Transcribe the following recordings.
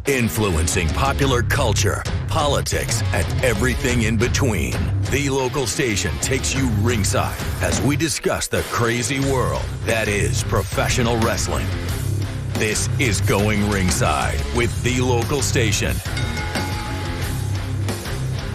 Influencing popular culture, politics, and everything in between. The local station takes you ringside as we discuss the crazy world that is professional wrestling. This is Going Ringside with The Local Station.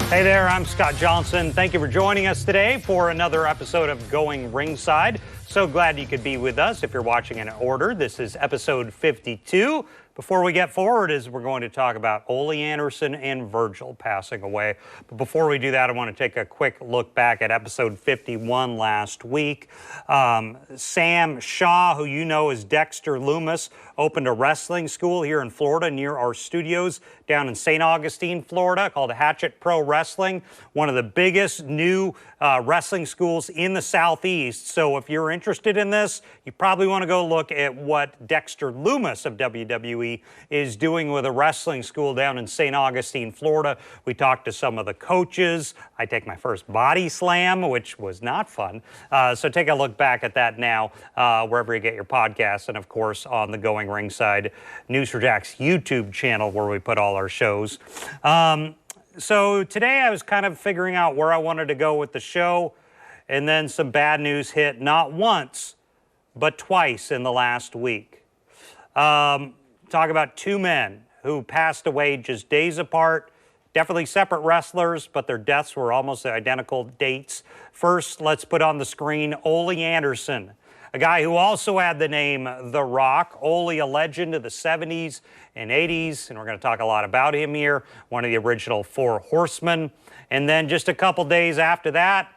Hey there, I'm Scott Johnson. Thank you for joining us today for another episode of Going Ringside. So glad you could be with us. If you're watching in order, this is episode 52. Before we get forward, we're going to talk about Ole Anderson and Virgil passing away. But before we do that, I want to take a quick look back at episode 51 last week. Sam Shaw, who you know as Dexter Loomis, opened a wrestling school here in Florida near our studios down in St. Augustine, Florida, called Hatchet Pro Wrestling, one of the biggest new wrestling schools in the Southeast. So if you're interested in this, you probably want to go look at what Dexter Loomis of WWE is doing with a wrestling school down in St. Augustine, Florida. We talked to some of the coaches. I take my first body slam, which was not fun. So take a look back at that now, wherever you get your podcasts, and of course on the Going Ringside News4Jax YouTube channel where we put all our shows. So today I was kind of figuring out where I wanted to go with the show, and then some bad news hit not once, but twice in the last week. Talk about two men who passed away just days apart, definitely separate wrestlers, but their deaths were almost identical dates. First, let's put on the screen Ole Anderson, a guy who also had the name The Rock. Ole, a legend of the 70s and 80s, and we're going to talk a lot about him here, one of the original Four Horsemen. And then just a couple days after that,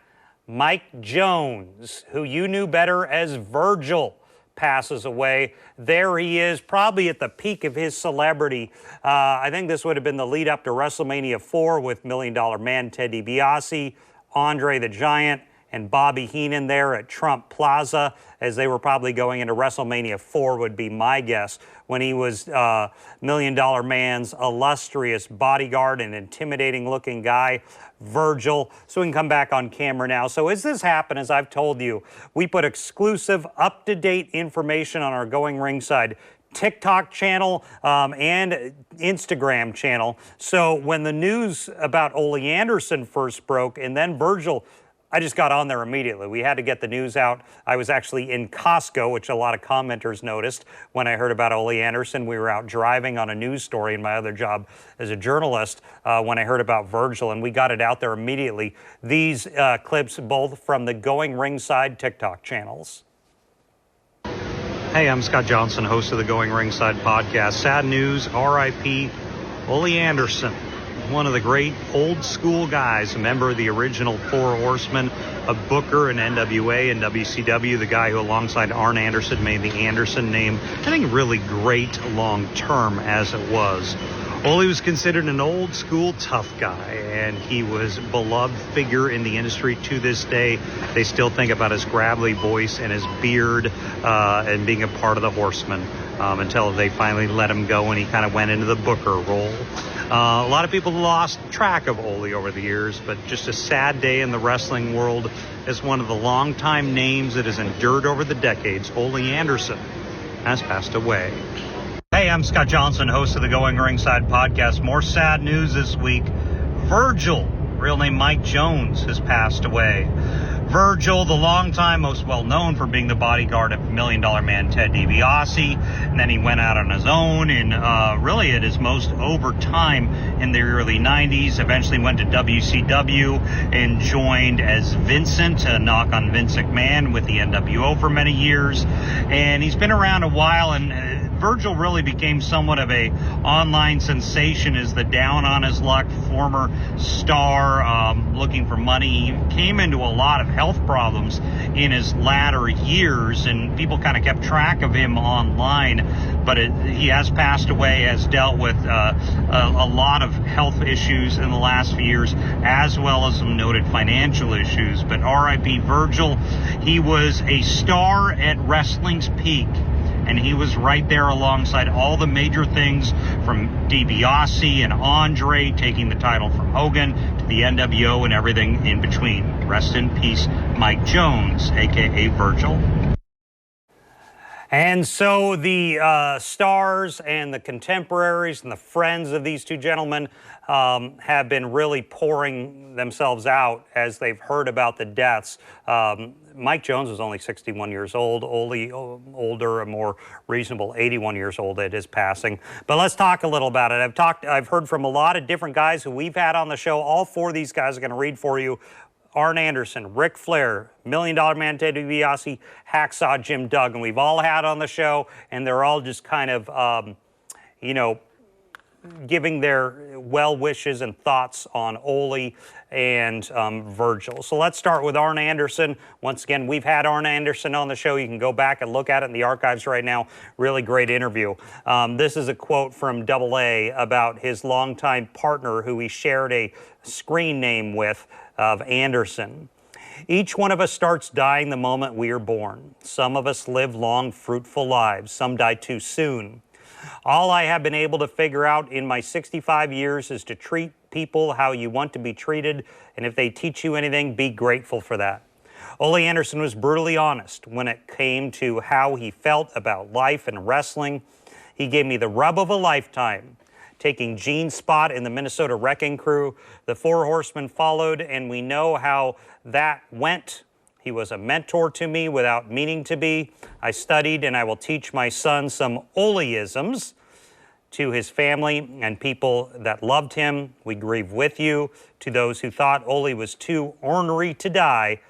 Mike Jones, who you knew better as Virgil, passes away. There he is, probably at the peak of his celebrity. I think this would have been the lead up to WrestleMania 4 with $1 Million Man Ted DiBiase, Andre the Giant, and Bobby Heenan there at Trump Plaza, as they were probably going into WrestleMania 4 would be my guess, when he was $1 Million Man's illustrious bodyguard and intimidating looking guy, Virgil. So we can come back on camera now. So as this happened, as I've told you, we put exclusive, up-to-date information on our Going Ringside TikTok channel and Instagram channel. So when the news about Ole Anderson first broke and then Virgil, I just got on there immediately. We had to get the news out. I was actually in Costco, which a lot of commenters noticed when I heard about Ole Anderson. We were out driving on a news story in my other job as a journalist when I heard about Virgil, and we got it out there immediately. These clips both from the Going Ringside TikTok channels. Hey, I'm Scott Johnson, host of the Going Ringside podcast. Sad news, R.I.P. Ole Anderson. One of the great old school guys, a member of the original Four Horsemen, a booker in NWA and WCW, the guy who alongside Arn Anderson made the Anderson name, I think really great long term as it was. Ole was considered an old school tough guy, and he was a beloved figure in the industry to this day. They still think about his gravelly voice and his beard and being a part of the Horsemen until they finally let him go and he kind of went into the booker role. A lot of people lost track of Ole over the years, but just a sad day in the wrestling world as one of the longtime names that has endured over the decades. Ole Anderson has passed away. Hey, I'm Scott Johnson, host of the Going Ringside podcast. More sad news this week. Virgil, real name Mike Jones, has passed away. Virgil, the longtime, most well-known for being the bodyguard of $1 Million Man Ted DiBiase, and then he went out on his own and really at his most over time in the early 90s, eventually went to WCW and joined as Vincent, a knock on Vince McMahon with the NWO for many years, and he's been around a while, and Virgil really became somewhat of a online sensation as the down on his luck former star looking for money. He came into a lot of health problems in his latter years, and people kind of kept track of him online, but he has passed away, has dealt with a lot of health issues in the last few years, as well as some noted financial issues. But R.I.P. Virgil, he was a star at wrestling's peak, and he was right there alongside all the major things from DiBiase and Andre, taking the title from Hogan to the NWO and everything in between. Rest in peace, Mike Jones, a.k.a. Virgil. And so the stars and the contemporaries and the friends of these two gentlemen have been really pouring themselves out as they've heard about the deaths. Mike Jones was only 61 years old. Ole, older, a more reasonable 81 years old at his passing. But let's talk a little about it. I've heard from a lot of different guys who we've had on the show. All four of these guys are going to read for you. Arn Anderson, Ric Flair, $1 Million Man Ted DiBiase, Hacksaw Jim Duggan. We've all had on the show, and they're all just kind of, giving their well wishes and thoughts on Ole and Virgil. So let's start with Arn Anderson. Once again, we've had Arn Anderson on the show. You can go back and look at it in the archives right now. Really great interview. This is a quote from Double A about his longtime partner who he shared a screen name with, of Anderson. Each one of us starts dying the moment we are born. Some of us live long, fruitful lives. Some die too soon. All I have been able to figure out in my 65 years is to treat people how you want to be treated, and if they teach you anything, be grateful for that. Ole Anderson was brutally honest when it came to how he felt about life and wrestling. He gave me the rub of a lifetime, taking Gene's spot in the Minnesota Wrecking Crew. The Four Horsemen followed, and we know how that went. He was a mentor to me without meaning to be. I studied, and I will teach my son some Oleisms. To his family and people that loved him, we grieve with you. To those who thought Ole was too ornery to die,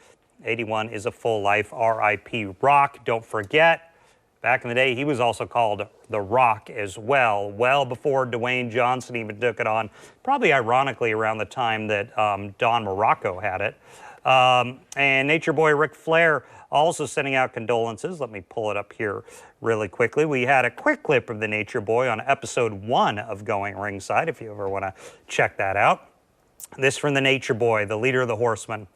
81 is a full life. R.I.P. Rock. Don't forget, back in the day, he was also called The Rock as well before Dwayne Johnson even took it on, probably ironically around the time that Don Morocco had it. And Nature Boy Ric Flair also sending out condolences. Let me pull it up here really quickly. We had a quick clip of the Nature Boy on episode 1 of Going Ringside, if you ever want to check that out. This from the Nature Boy, the leader of the Horsemen.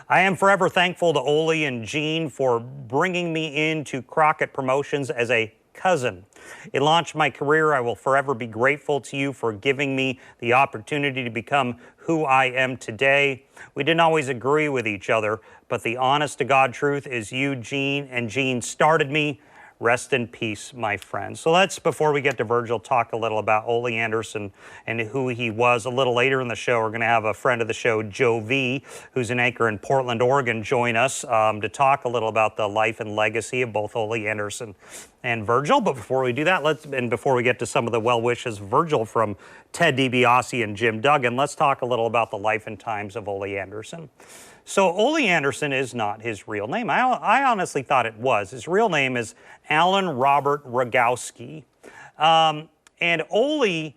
I am forever thankful to Ole and Gene for bringing me into Crockett Promotions as a cousin. It launched my career. I will forever be grateful to you for giving me the opportunity to become who I am today. We didn't always agree with each other, but the honest to God truth is you, Gene, and Gene started me. Rest in peace, my friend. So let's, before we get to Virgil, talk a little about Ole Anderson and who he was. A little later in the show, we're going to have a friend of the show, Joe V., who's an anchor in Portland, Oregon, join us to talk a little about the life and legacy of both Ole Anderson and Virgil. But before we do that, before we get to some of the well wishes, Virgil from Ted DiBiase and Jim Duggan, let's talk a little about the life and times of Ole Anderson. So Ole Anderson is not his real name. I honestly thought it was. His real name is Alan Robert Rogowski. And Ole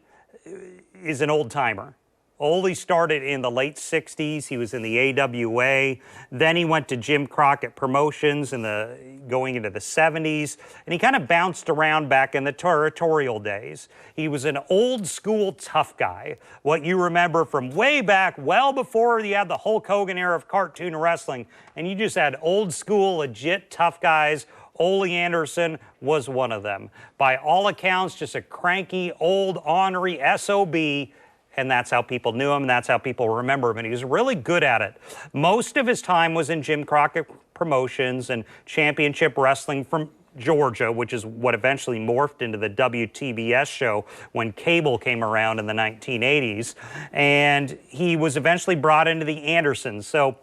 is an old-timer. Ole started in the late 60s. He was in the AWA. Then he went to Jim Crockett Promotions going into the 70s. And he kind of bounced around back in the territorial days. He was an old-school tough guy. What you remember from way back, well before you had the Hulk Hogan era of cartoon wrestling, and you just had old-school, legit tough guys. Ole Anderson was one of them. By all accounts, just a cranky, old, ornery SOB. And that's how people knew him, and that's how people remember him, and he was really good at it. Most of his time was in Jim Crockett Promotions and Championship Wrestling from Georgia, which is what eventually morphed into the WTBS show when cable came around in the 1980s. And he was eventually brought into the Andersons. So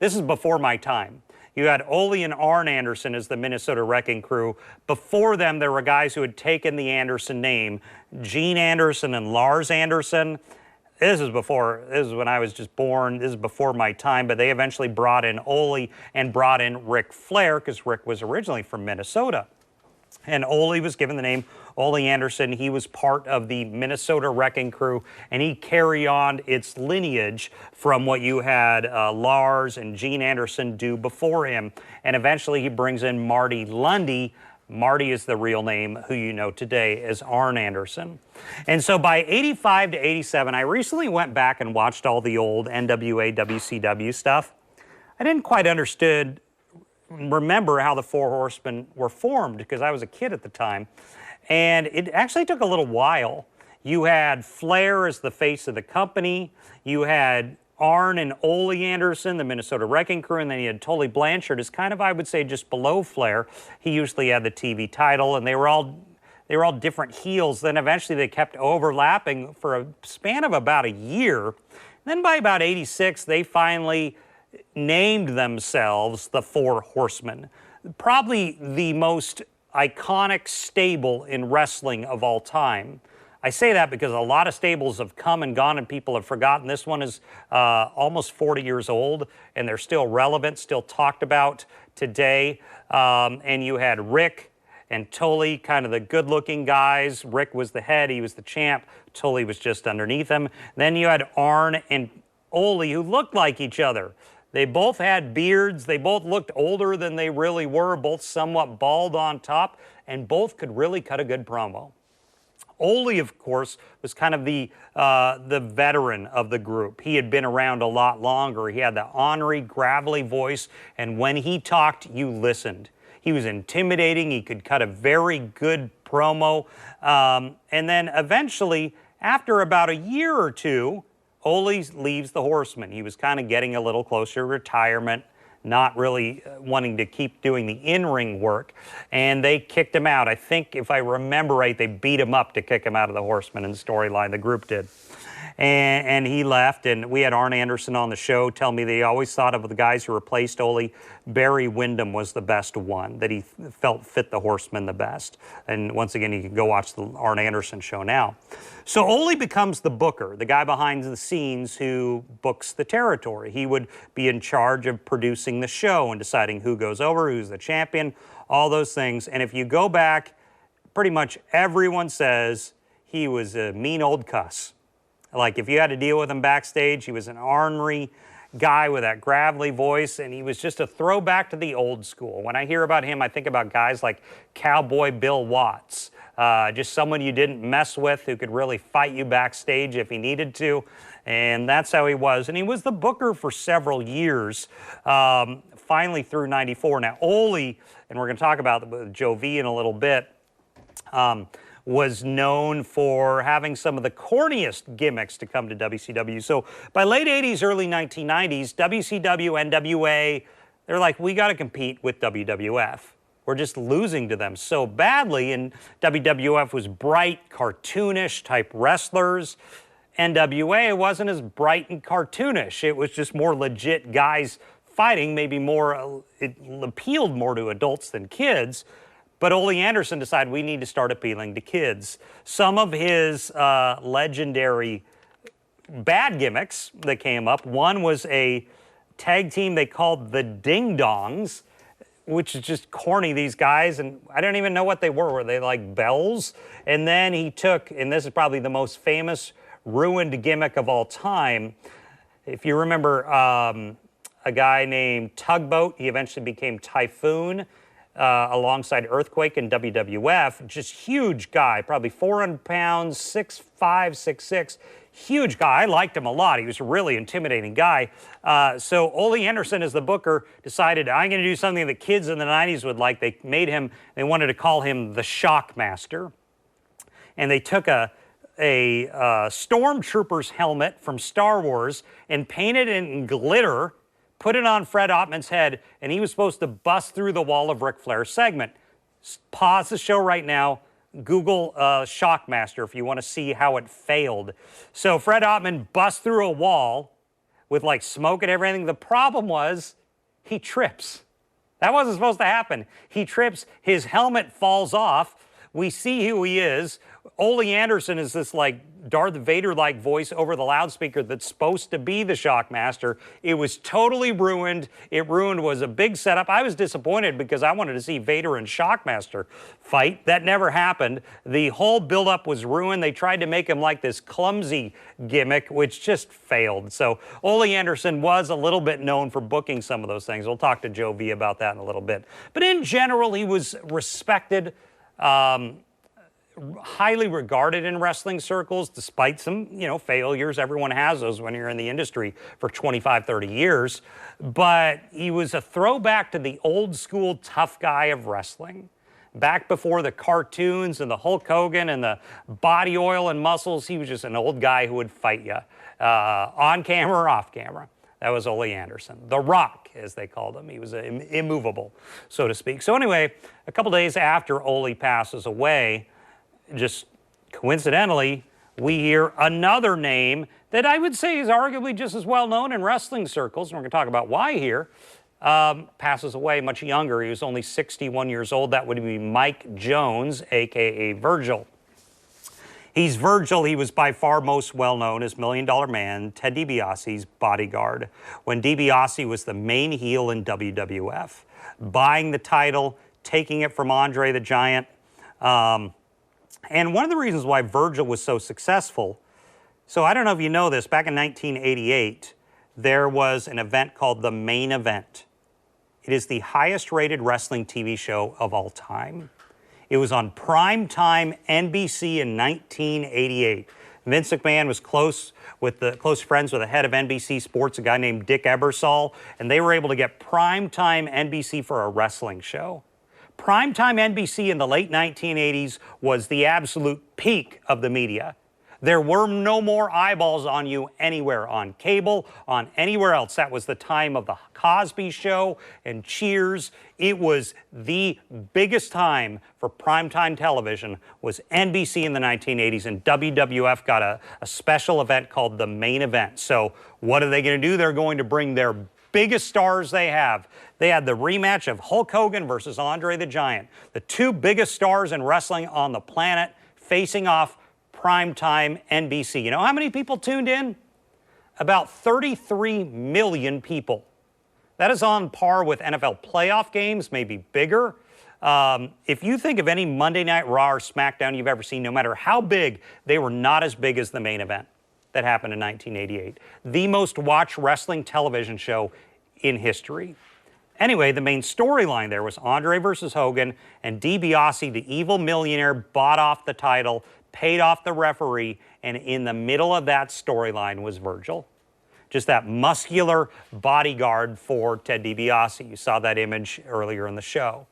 this is before my time. You had Ole and Arn Anderson as the Minnesota Wrecking Crew. Before them, there were guys who had taken the Anderson name, Gene Anderson and Lars Anderson. This is when I was just born. This is before my time, but they eventually brought in Ole and brought in Ric Flair because Ric was originally from Minnesota. And Ole was given the name Ole Anderson. He was part of the Minnesota Wrecking Crew, and he carried on its lineage from what you had Lars and Gene Anderson do before him. And eventually he brings in Marty Lundy. Marty is the real name, who you know today as Arn Anderson. And so by 85 to 87, I recently went back and watched all the old NWA, WCW stuff. I didn't quite remember how the Four Horsemen were formed because I was a kid at the time. And it actually took a little while. You had Flair as the face of the company. You had Arn and Ole Anderson, the Minnesota Wrecking Crew, and then you had Tully Blanchard is kind of, I would say, just below Flair. He usually had the TV title, and they were all different heels. Then eventually they kept overlapping for a span of about a year. Then by about '86, they finally named themselves the Four Horsemen. Probably the most iconic stable in wrestling of all time. I say that because a lot of stables have come and gone and people have forgotten. This one is almost 40 years old and they're still relevant, still talked about today. And you had Rick and Tully, kind of the good-looking guys. Rick was the head, he was the champ. Tully was just underneath him. Then you had Arn and Ole, who looked like each other. They both had beards, they both looked older than they really were, both somewhat bald on top, and both could really cut a good promo. Ole, of course, was kind of the veteran of the group. He had been around a lot longer. He had the ornery, gravelly voice, and when he talked, you listened. He was intimidating. He could cut a very good promo. And then eventually, after about a year or two, Ole leaves the Horsemen. He was kind of getting a little closer to retirement, not really wanting to keep doing the in-ring work, and they kicked him out. I think, if I remember right, they beat him up to kick him out of the Horsemen in the storyline, the group did. And he left, and we had Arn Anderson on the show tell me they always thought of the guys who replaced Ole, Barry Windham was the best one, that he felt fit the Horsemen the best. And once again, you can go watch the Arn Anderson show now. So Ole becomes the booker, the guy behind the scenes who books the territory. He would be in charge of producing the show and deciding who goes over, who's the champion, all those things. And if you go back, pretty much everyone says he was a mean old cuss. Like, if you had to deal with him backstage, he was an ornery guy with that gravelly voice, and he was just a throwback to the old school. When I hear about him, I think about guys like Cowboy Bill Watts, just someone you didn't mess with who could really fight you backstage if he needed to, and that's how he was. And he was the booker for several years, finally through '94. Now, Ole, and we're going to talk about Joe V in a little bit, was known for having some of the corniest gimmicks to come to WCW. So by late 80s, early 1990s, WCW, NWA, they're like, we got to compete with WWF. We're just losing to them so badly. And WWF was bright, cartoonish type wrestlers. NWA wasn't as bright and cartoonish. It was just more legit guys fighting, maybe more, it appealed more to adults than kids. But Ole Anderson decided we need to start appealing to kids. Some of his legendary bad gimmicks that came up, one was a tag team they called the Ding Dongs, which is just corny, these guys, and I don't even know what they were. Were they like bells? And then he took, and this is probably the most famous ruined gimmick of all time. If you remember a guy named Tugboat, he eventually became Typhoon. Alongside Earthquake in WWF, just huge guy, probably 400 pounds, 6'5", 6'6", huge guy. I liked him a lot. He was a really intimidating guy. So Ole Anderson, as the booker, decided, I'm going to do something that kids in the 90s would like. They wanted to call him the Shockmaster. And they took a stormtrooper's helmet from Star Wars and painted it in glitter, put it on Fred Ottman's head, and he was supposed to bust through the wall of Ric Flair's segment. Pause the show right now. Google Shockmaster if you want to see how it failed. So Fred Ottman busts through a wall with like smoke and everything. The problem was he trips. That wasn't supposed to happen. He trips. His helmet falls off. We see who he is. Ole Anderson is this like Darth Vader-like voice over the loudspeaker that's supposed to be the Shockmaster. It was totally ruined. It was a big setup. I was disappointed because I wanted to see Vader and Shockmaster fight. That never happened. The whole build-up was ruined. They tried to make him like this clumsy gimmick, which just failed. So Ole Anderson was a little bit known for booking some of those things. We'll talk to Joe V about that in a little bit. But in general, he was respected, highly regarded in wrestling circles, despite some, failures. Everyone has those when you're in the industry for 25, 30 years. But he was a throwback to the old school tough guy of wrestling. back before the cartoons and the Hulk Hogan and the body oil and muscles, he was just an old guy who would fight you on camera or off camera. That was Ole Anderson. The Rock, as they called him. He was immovable, so to speak. So anyway, a couple days after Ole passes away, just coincidentally, we hear another name that I would say is arguably just as well known in wrestling circles, and we're going to talk about why here, passes away much younger. He was only 61 years old. That would be Mike Jones, a.k.a. Virgil. He's Virgil. He was by far most well known as $1 Million Man, Ted DiBiase's bodyguard, when DiBiase was the main heel in WWF, buying the title, taking it from Andre the Giant. And one of the reasons why Virgil was so successful, so I don't know if you know this, back in 1988, there was an event called The Main Event. It is the highest rated wrestling TV show of all time. It was on primetime NBC in 1988. Vince McMahon was close friends with the head of NBC Sports, a guy named Dick Ebersol, and they were able to get primetime NBC for a wrestling show. Primetime NBC in the late 1980s was the absolute peak of the media. There were no more eyeballs on you anywhere, on cable, on anywhere else. That was the time of the Cosby Show and Cheers. It was the biggest time for primetime television was NBC in the 1980s, and WWF got a special event called The Main Event. So what are they going to do? They're going to bring their biggest stars they have. They had the rematch of Hulk Hogan versus Andre the Giant, the two biggest stars in wrestling on the planet, facing off primetime NBC. You know how many people tuned in? About 33 million people. That is on par with NFL playoff games, maybe bigger. If you think of any Monday Night Raw or SmackDown you've ever seen, no matter how big, they were not as big as the Main Event that happened in 1988. The most watched wrestling television show in history. Anyway, the main storyline there was Andre versus Hogan, and DiBiase, the evil millionaire, bought off the title, paid off the referee, and in the middle of that storyline was Virgil. Just that muscular bodyguard for Ted DiBiase. You saw that image earlier in the show.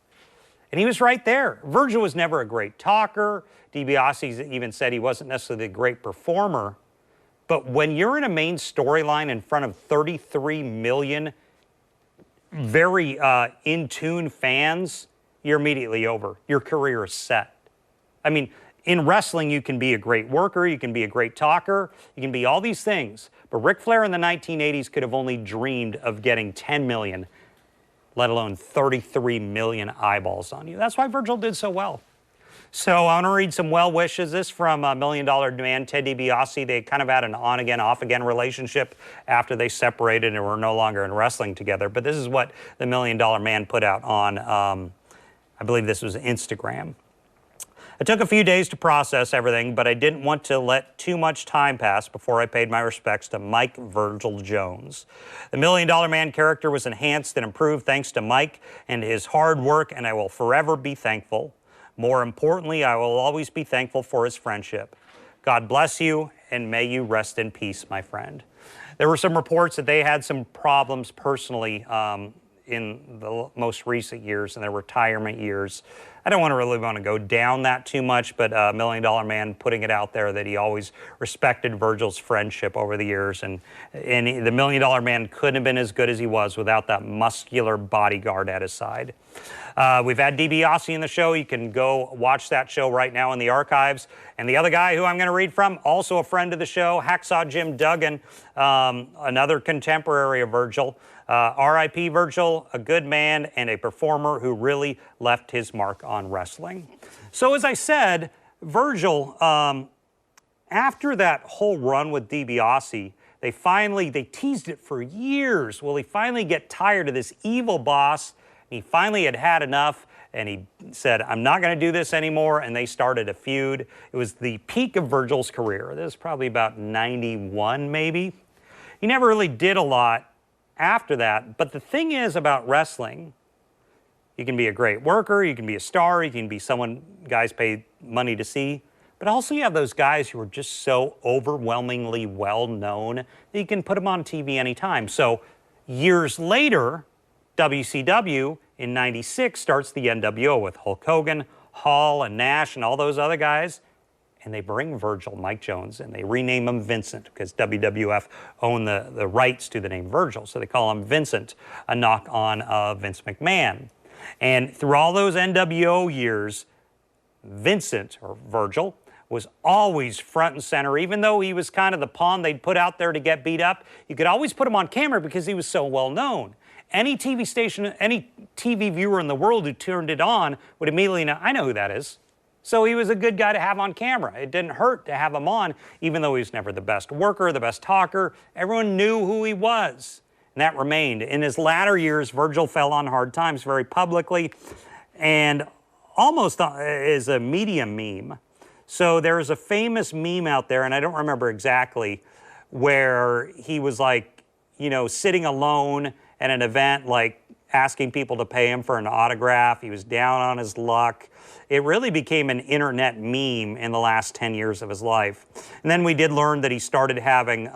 And he was right there. Virgil was never a great talker. DiBiase even said he wasn't necessarily a great performer. But when you're in a main storyline in front of 33 million very in-tune fans, you're immediately over. Your career is set. I mean, in wrestling, you can be a great worker, you can be a great talker, you can be all these things. But Ric Flair in the 1980s could have only dreamed of getting 10 million, let alone 33 million eyeballs on you. That's why Virgil did so well. So I want to read some well wishes. This from $1 Million Man, Ted DiBiase. They kind of had an on-again, off-again relationship after they separated and were no longer in wrestling together. But this is what the $1 Million Man put out on, I believe this was Instagram. It took a few days to process everything, but I didn't want to let too much time pass before I paid my respects to Mike Virgil Jones. The $1 Million Man character was enhanced and improved thanks to Mike and his hard work, and I will forever be thankful. More importantly, I will always be thankful for his friendship. God bless you, and may you rest in peace, my friend. There were some reports that they had some problems personally in the most recent years, in their retirement years. I don't really want to go down that too much, but $1 Million Man putting it out there that he always respected Virgil's friendship over the years, and the $1 Million Man couldn't have been as good as he was without that muscular bodyguard at his side. We've had DiBiase in the show. You can go watch that show right now in the archives. And the other guy who I'm going to read from, also a friend of the show, Hacksaw Jim Duggan, another contemporary of Virgil. R.I.P. Virgil, a good man and a performer who really left his mark on wrestling. So as I said, Virgil, after that whole run with DiBiase, they teased it for years. Will he finally get tired of this evil boss? He finally had enough, and he said, I'm not going to do this anymore, and they started a feud. It was the peak of Virgil's career. This is probably about 91, maybe. He never really did a lot after that, but the thing is about wrestling, you can be a great worker, you can be a star, you can be someone guys pay money to see, but also you have those guys who are just so overwhelmingly well-known that you can put them on TV anytime. So years later, WCW in '96 starts the NWO with Hulk Hogan, Hall and Nash and all those other guys. And they bring Virgil, Mike Jones, and they rename him Vincent because WWF owned the rights to the name Virgil. So they call him Vincent, a knock on Vince McMahon. And through all those NWO years, Vincent, or Virgil, was always front and center. Even though he was kind of the pawn they'd put out there to get beat up, you could always put him on camera because he was so well known. Any TV station, any TV viewer in the world who turned it on would immediately know, I know who that is. So he was a good guy to have on camera. It didn't hurt to have him on, even though he was never the best worker, the best talker. Everyone knew who he was, and that remained. In his latter years, Virgil fell on hard times very publicly and almost is a media meme. So there's a famous meme out there, and I don't remember exactly, where he was like, you know, sitting alone at an event, like asking people to pay him for an autograph. He was down on his luck. It really became an internet meme in the last 10 years of his life. And then we did learn that he started having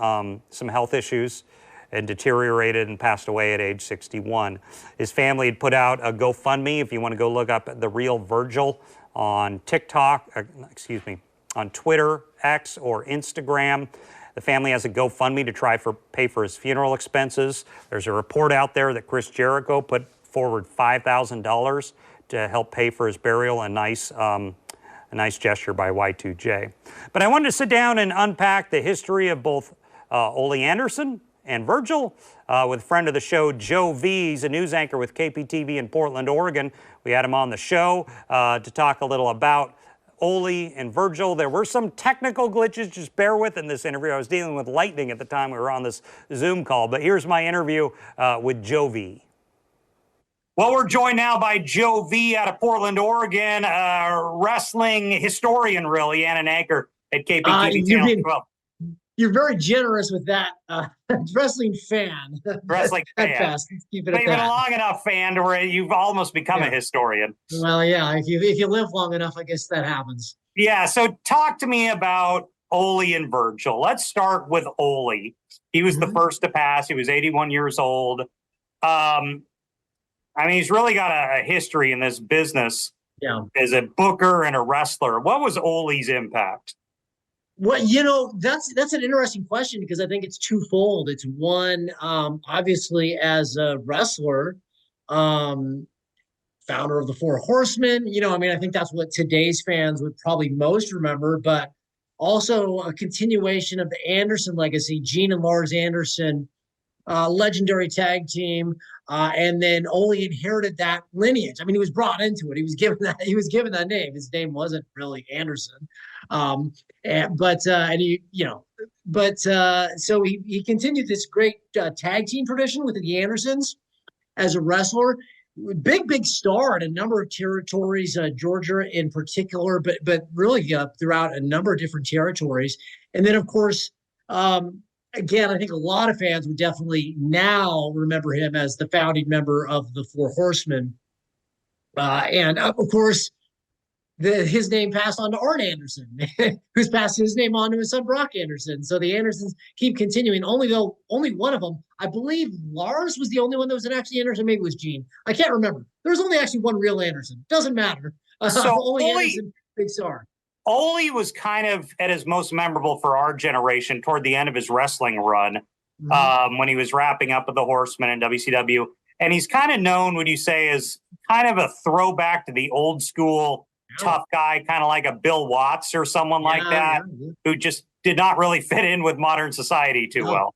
some health issues and deteriorated and passed away at age 61. His family had put out a GoFundMe, if you want to go look up The Real Virgil on TikTok, on Twitter, X, or Instagram. The family has a GoFundMe to try pay for his funeral expenses. There's a report out there that Chris Jericho put forward $5,000 to help pay for his burial. A nice gesture by Y2J. But I wanted to sit down and unpack the history of both Ole Anderson and Virgil with a friend of the show, Joe V. He's a news anchor with KPTV in Portland, Oregon. We had him on the show to talk a little about Ole and Virgil. There were some technical glitches, just bear with in this interview. I was dealing with lightning at the time we were on this Zoom call, but here's my interview with Joe V. Well, we're joined now by Joe V. out of Portland, Oregon, wrestling historian, really, and an anchor at KPTV Channel 12. You're very generous with that. Wrestling fan. Wrestling fan. Let's keep it But at you've been a that. long enough fan to where you've almost become a historian. Well, yeah, if you live long enough, I guess that happens. Yeah, so talk to me about Ole and Virgil. Let's start with Ole. He was the first to pass. He was 81 years old. I mean, he's really got a history in this business as a booker and a wrestler. What was Ole's impact? Well, that's an interesting question because I think it's twofold. It's one, obviously, as a wrestler, founder of the Four Horsemen. I think that's what today's fans would probably most remember, but also a continuation of the Anderson legacy, Gene and Lars Anderson, legendary tag team. And then Ole inherited that lineage. I mean, he was brought into it. He was given that name. His name wasn't really Anderson. So he continued this great tag team tradition with the Andersons as a wrestler. Big star in a number of territories, Georgia in particular, but really throughout a number of different territories. And then, of course, again, I think a lot of fans would definitely now remember him as the founding member of the Four Horsemen. And of course, his name passed on to Arn Anderson, who's passed his name on to his son, Brock Anderson. So the Andersons keep continuing, only one of them, I believe Lars was the only one that was an actually Anderson. Maybe it was Gene. I can't remember. There's only actually one real Anderson. Doesn't matter. So Ole Anderson, big star. Ole was kind of at his most memorable for our generation toward the end of his wrestling run, when he was wrapping up with the Horsemen in WCW. And he's kind of known, would you say, as kind of a throwback to the old school tough guy, kind of like a Bill Watts or someone like that, who just did not really fit in with modern society too well.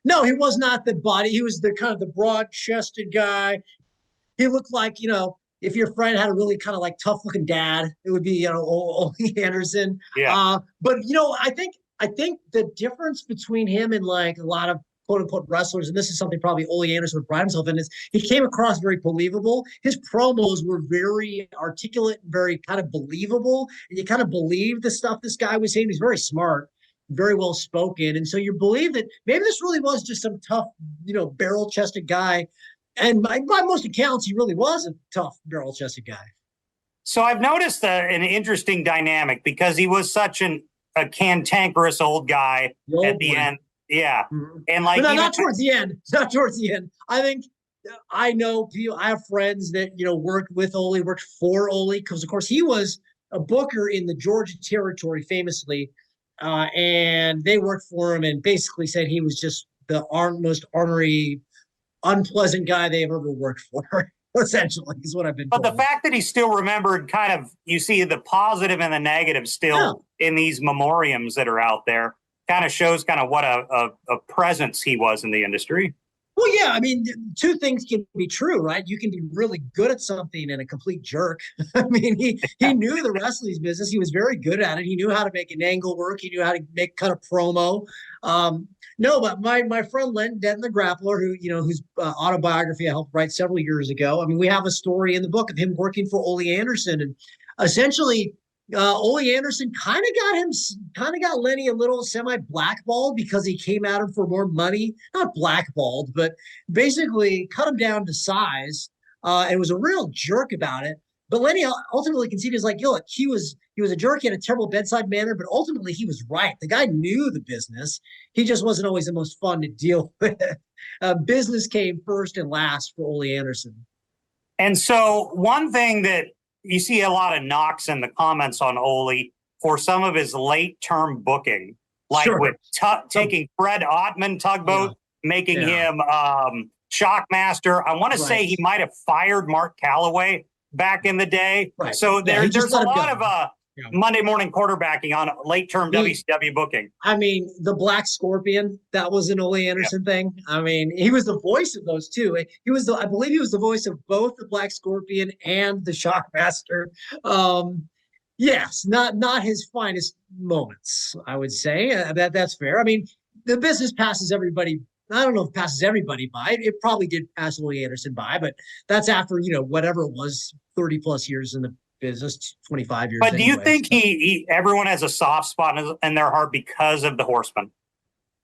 No, he was not the body. He was the kind of the broad-chested guy. He looked like, if your friend had a really kind of like tough-looking dad, it would be, Ole Anderson. Yeah. But I think the difference between him and like a lot of quote-unquote wrestlers, and this is something probably Ole Anderson would pride himself in, is he came across very believable. His promos were very articulate, very kind of believable, and you kind of believe the stuff this guy was saying. He's very smart, very well spoken, and so you believe that maybe this really was just some tough, barrel-chested guy. And by most accounts, he really was a tough, barrel-chested guy. So I've noticed an interesting dynamic because he was such a cantankerous old guy at the end. Yeah. Mm-hmm. And like, but not towards the end. Not towards the end. I think I know people, I have friends that, worked with Ole, worked for Ole, because of course he was a booker in the Georgia territory famously. And they worked for him and basically said he was just the most ornery, unpleasant guy they've ever worked for. Essentially, is what I've been told. But the fact that he's still remembered, kind of, you see the positive and the negative still in these memoriams that are out there, kind of shows kind of what a presence he was in the industry. Well, yeah, I mean, two things can be true, right? You can be really good at something and a complete jerk. I mean, he knew the wrestling business. He was very good at it. He knew how to make an angle work. He knew how to make kind of promo. No, but my friend Len Denton, the grappler, whose autobiography I helped write several years ago. I mean, we have a story in the book of him working for Ole Anderson, and essentially, Ole Anderson kind of got Lenny a little semi-blackballed because he came at him for more money. Not blackballed, but basically cut him down to size, and was a real jerk about it. But Lenny ultimately conceded, is like, look, he was a jerk. He had a terrible bedside manner, but ultimately he was right. The guy knew the business. He just wasn't always the most fun to deal with. Business came first and last for Ole Anderson. And so one thing that you see a lot of knocks in the comments on Ole for some of his late-term booking, like with taking Fred Ottman Tugboat, making him Shockmaster. I want to say he might have fired Mark Calloway back in the day. Right. So there's a lot of Monday morning quarterbacking on late-term WCW booking. I mean, the Black Scorpion, that was an Ole Anderson thing. I mean, he was the voice of those two. I believe he was the voice of both the Black Scorpion and the Shockmaster. Yes, not his finest moments, I would say. That's fair. I mean, the business passes everybody. I don't know if it passes everybody by. It probably did pass Ole Anderson by, but that's after, whatever it was, 30 plus years in the business, 25 years. But do you think everyone has a soft spot in their heart because of the Horsemen,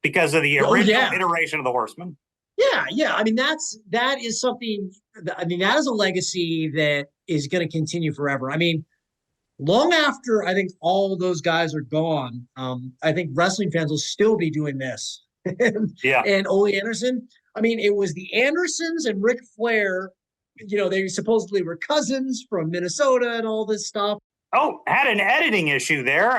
because of the original iteration of the Horsemen? Yeah. I mean, that is something. I mean, that is a legacy that is going to continue forever. I mean, long after I think all of those guys are gone, I think wrestling fans will still be doing this. And Ole Anderson. I mean, it was the Andersons and Ric Flair. They supposedly were cousins from Minnesota and all this stuff. Oh, had an editing issue there.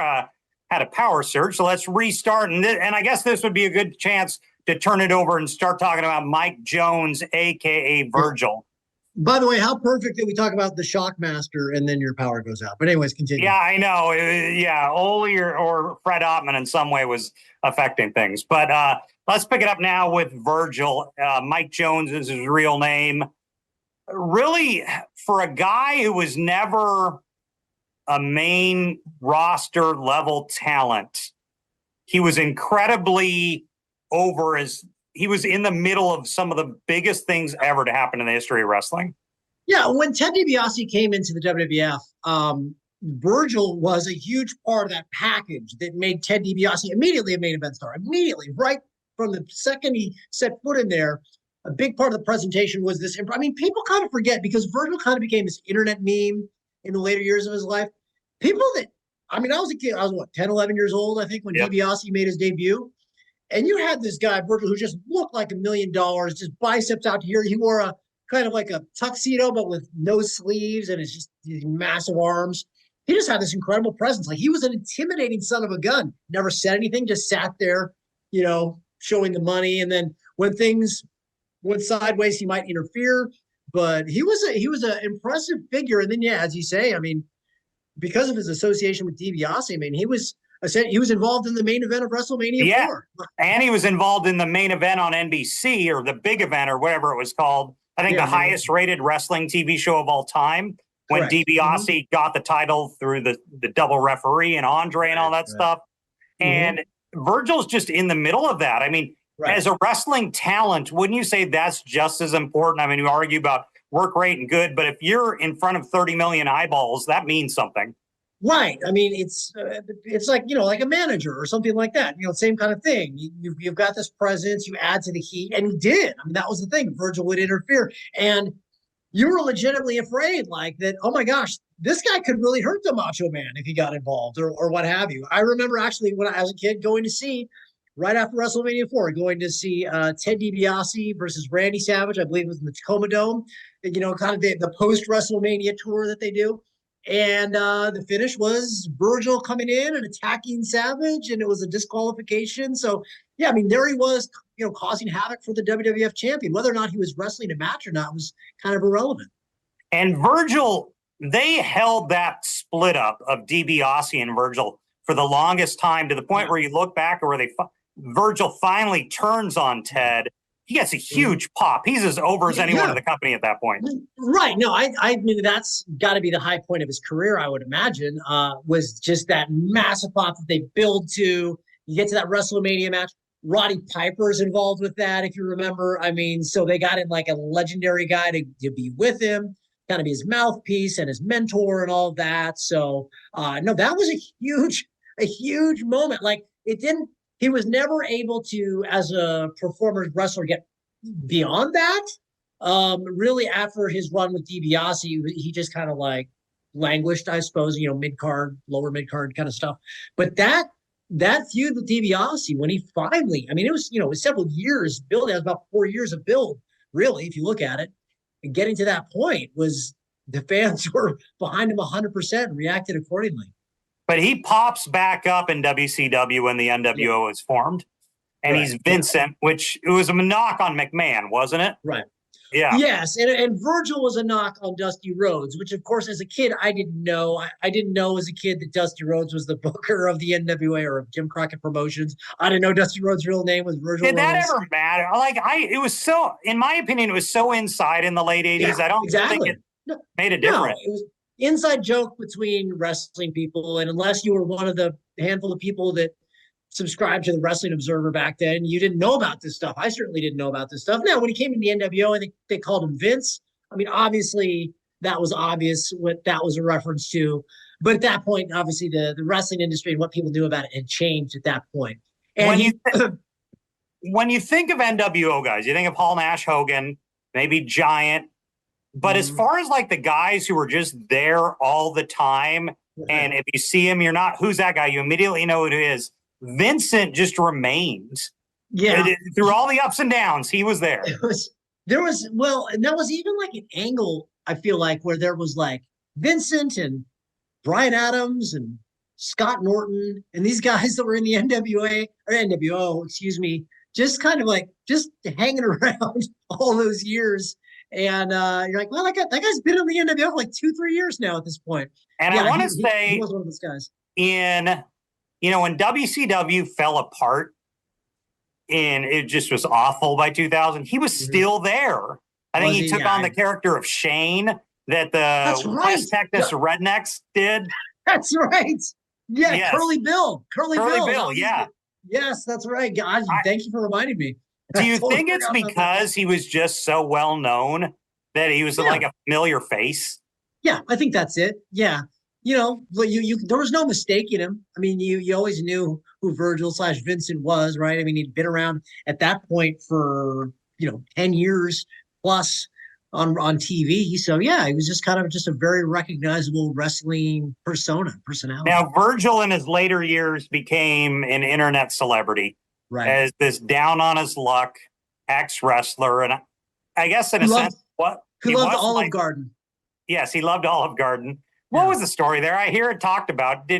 Had a power surge. So let's restart. And I guess this would be a good chance to turn it over and start talking about Mike Jones, a.k.a. Virgil. By the way, how perfect that we talk about the Shockmaster and then your power goes out. But anyways, continue. Yeah, I know. Ole or Fred Ottman in some way was affecting things. But let's pick it up now with Virgil. Mike Jones is his real name. Really, for a guy who was never a main roster level talent, he was incredibly he was in the middle of some of the biggest things ever to happen in the history of wrestling. Yeah, when Ted DiBiase came into the WWF, Virgil was a huge part of that package that made Ted DiBiase immediately a main event star. Immediately, right from the second he set foot in there, a big part of the presentation was this. I mean, people kind of forget because Virgil kind of became this internet meme in the later years of his life. People I was a kid. I was 10, 11 years old, I think, when DiBiase made his debut. And you had this guy, Virgil, who just looked like $1 million, just biceps out here. He wore a kind of like a tuxedo, but with no sleeves, and it's just these massive arms. He just had this incredible presence. Like, he was an intimidating son of a gun. Never said anything, just sat there, showing the money. And then when things went sideways, he might interfere. But he was an impressive figure. And then, as you say, I mean, because of his association with DiBiase, I mean, he was involved in the main event of WrestleMania 4. And he was involved in the main event on NBC, or the big event, or whatever it was called. I think the highest rated wrestling TV show of all time, when DiBiase got the title through the double referee and Andre and all that stuff. And Virgil's just in the middle of that. I mean, as a wrestling talent, wouldn't you say that's just as important? I mean, you argue about work rate and good, but if you're in front of 30 million eyeballs, that means something. Right. I mean, it's like, like a manager or something like that. Same kind of thing. You've got this presence, you add to the heat, and he did. I mean, that was the thing. Virgil would interfere. And you were legitimately afraid, like, that, oh my gosh, this guy could really hurt the Macho Man if he got involved or what have you. I remember actually when I was a kid going to see right after WrestleMania 4, going to see Ted DiBiase versus Randy Savage. I believe it was in the Tacoma Dome. And, kind of the post-WrestleMania tour that they do. And the finish was Virgil coming in and attacking Savage, and it was a disqualification. So, yeah, I mean, there he was, causing havoc for the WWF champion. Whether or not he was wrestling a match or not was kind of irrelevant. And Virgil, they held that split up of DiBiase and Virgil for the longest time, to the point where you look back or where Virgil finally turns on Ted. He gets a huge pop. He's as over as anyone in the company at that point. Right. No, I mean, that's got to be the high point of his career, I would imagine, was just that massive pop that they build to. You get to that WrestleMania match. Roddy Piper's involved with that, if you remember. I mean, so they got in like a legendary guy to be with him, kind of be his mouthpiece and his mentor and all of that. So, no, that was a huge moment. Like, he was never able to, as a performer wrestler, get beyond that. Really, after his run with DiBiase, he just kind of like languished, I suppose, mid-card, lower mid-card kind of stuff. But that feud with DiBiase, when he finally, I mean, it was several years build. It was about 4 years of build, really, if you look at it. And getting to that point was the fans were behind him 100% and reacted accordingly. But he pops back up in WCW when the NWO is formed. And he's Vincent, which it was a knock on McMahon, wasn't it? Right. Yeah. Yes. And Virgil was a knock on Dusty Rhodes, which, of course, as a kid, I didn't know. I didn't know as a kid that Dusty Rhodes was the booker of the NWA or of Jim Crockett Promotions. I didn't know Dusty Rhodes' real name was Virgil Rhodes. Did that ever matter? It was so, in my opinion, it was so inside in the late 80s. Yeah, I don't think it made a difference. No, it was inside joke between wrestling people. And unless you were one of the handful of people that subscribed to the Wrestling Observer back then, you didn't know about this stuff. I certainly didn't know about this stuff. Now, when he came in the NWO, I think they called him Vince. I mean, obviously, that was obvious what that was a reference to. But at that point, obviously, the wrestling industry and what people knew about it had changed at that point. And when you think of NWO guys, you think of Hall, Nash, Hogan, maybe Giant. But as far as like the guys who were just there all the time, and if you see him, you're not, who's that guy? You immediately know who it is. Vincent just remains. Yeah. Through all the ups and downs, he was there. And that was even like an angle, I feel like, where there was like Vincent and Bryan Adams and Scott Norton and these guys that were in the NWO, just kind of like just hanging around all those years. And you're like, well, that guy's been in the NWO for like 2-3 years now at this point. And I want to say he was one of those guys. When WCW fell apart and it just was awful by 2000, he was still there. I think he took on the character of Shane that the West Texas Rednecks did. That's right. Yeah, yes. Curly Bill. Curly Bill, yeah. Yes, that's right. God, thank you for reminding me. Do you think it's because he was just so well known that he was like a familiar face? Yeah, I think that's it. Yeah. There was no mistaking him. I mean, you always knew who Virgil / Vincent was, right? I mean, he'd been around at that point for, 10 years plus on TV. So, yeah, he was just kind of just a very recognizable wrestling personality. Now, Virgil in his later years became an internet celebrity. Right. As this down on his luck ex-wrestler. And I guess in a sense, he loved Olive Garden. Yes, he loved Olive Garden. What was the story there? I hear it talked about.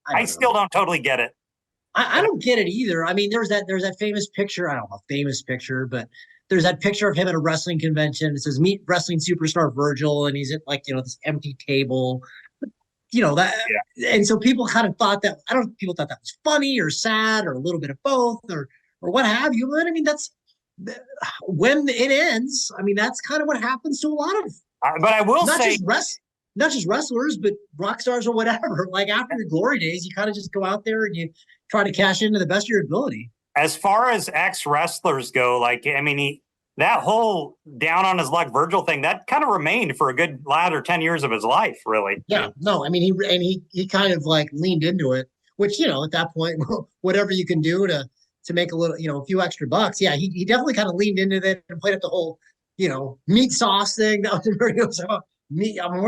I still don't totally get it. I don't get it either. I mean, there's that famous picture. I don't know, famous picture, but there's that picture of him at a wrestling convention. It says, "Meet wrestling superstar Virgil," and he's at this empty table. And so people kind of thought that, people thought that was funny or sad or a little bit of both or what have you. But I mean, that's when it ends. I mean, that's kind of what happens to a lot of. But I will say, not just wrestlers, but rock stars or whatever. Like after your glory days, you kind of just go out there and you try to cash into the best of your ability. As far as ex-wrestlers go, that whole down on his luck Virgil thing, that kind of remained for a good latter 10 years of his life, really. Yeah, no, I mean, he kind of like leaned into it, which, at that point, whatever you can do to make a little, a few extra bucks. Yeah, he definitely kind of leaned into that and played up the whole, meat sauce thing. That was very about meat. I'm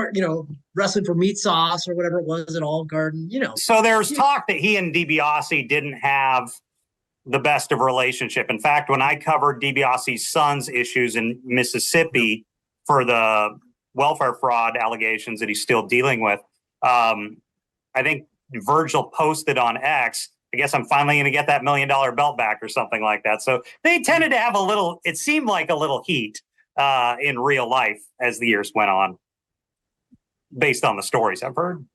wrestling for meat sauce or whatever it was at Olive Garden, So there's talk that he and DiBiase didn't have the best of relationship. In fact, when I covered DiBiase's son's issues in Mississippi for the welfare fraud allegations that he's still dealing with, I think Virgil posted on X, I guess I'm finally going to get that $1 million belt back or something like that. So they tended to have it seemed like a little heat in real life as the years went on, based on the stories I've heard.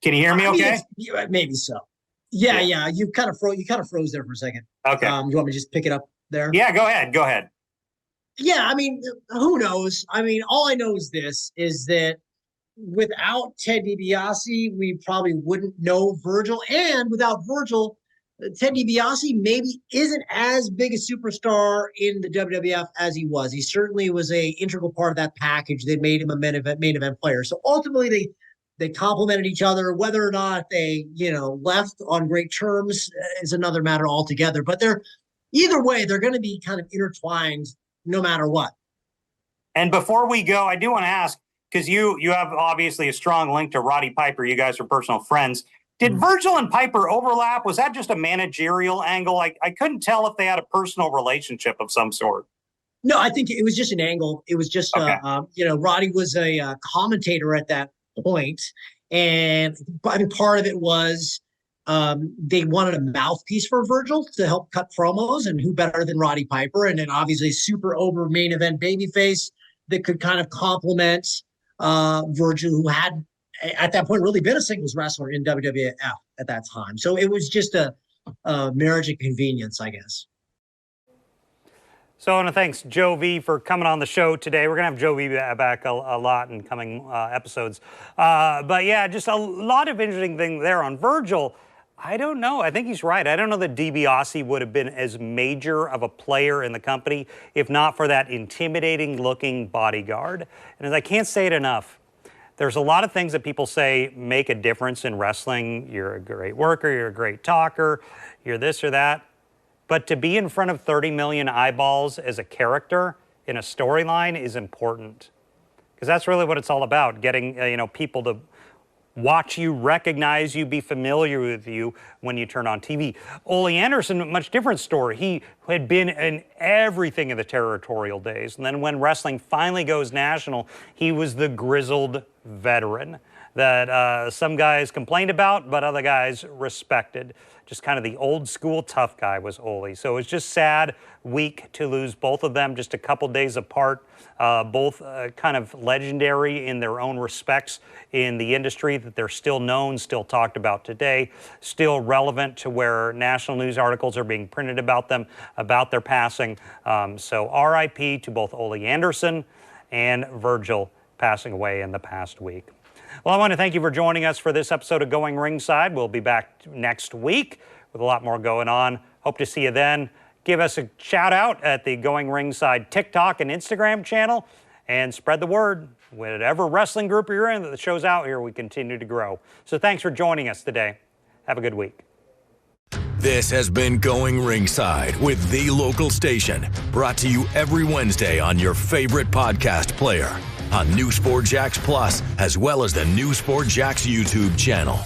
Can you hear me okay? Maybe so. Yeah. You kind of froze there for a second. Okay. You want me to just pick it up there? Yeah, go ahead. Yeah, I mean, who knows? I mean, all I know is that without Ted DiBiase, we probably wouldn't know Virgil. And without Virgil, Ted DiBiase maybe isn't as big a superstar in the WWF as he was. He certainly was a integral part of that package that made him a main event player. So ultimately, they complemented each other. Whether or not they, left on great terms is another matter altogether. But either way, they're going to be kind of intertwined no matter what. And before we go, I do want to ask, because you have obviously a strong link to Roddy Piper. You guys are personal friends. Did Virgil and Piper overlap? Was that just a managerial angle? I couldn't tell if they had a personal relationship of some sort. No, I think it was just an angle. It was just, okay. Roddy was a commentator at that point. And I mean, part of it was they wanted a mouthpiece for Virgil to help cut promos, and who better than Roddy Piper? And then obviously super over main event babyface that could kind of complement Virgil, who had at that point really been a singles wrestler in WWF at that time. So it was just a marriage of convenience, I guess. So I want to thank Joe V for coming on the show today. We're going to have Joe V back a lot in coming episodes. But yeah, just a lot of interesting things there on Virgil. I don't know. I think he's right. I don't know that DiBiase would have been as major of a player in the company if not for that intimidating looking bodyguard. And as I can't say it enough, there's a lot of things that people say make a difference in wrestling. You're a great worker, you're a great talker, you're this or that. But to be in front of 30 million eyeballs as a character in a storyline is important. Because that's really what it's all about, getting people to watch you, recognize you, be familiar with you when you turn on TV. Ole Anderson, much different story. He had been in everything in the territorial days. And then when wrestling finally goes national, he was the grizzled veteran that some guys complained about, but other guys respected. Just kind of the old school tough guy was Ole. So it was just sad week to lose both of them just a couple days apart. Both kind of legendary in their own respects in the industry, that they're still known, still talked about today, still relevant to where national news articles are being printed about them, about their passing. So RIP to both Ole Anderson and Virgil, passing away in the past week. Well, I want to thank you for joining us for this episode of Going Ringside. We'll be back next week with a lot more going on. Hope to see you then. Give us a shout out at the Going Ringside TikTok and Instagram channel, and spread the word. Whatever wrestling group you're in that the show's out here, we continue to grow. So thanks for joining us today. Have a good week. This has been Going Ringside with The Local Station, brought to you every Wednesday on your favorite podcast player, on New Sport Jacks Plus, as well as the New Sport Jacks YouTube channel.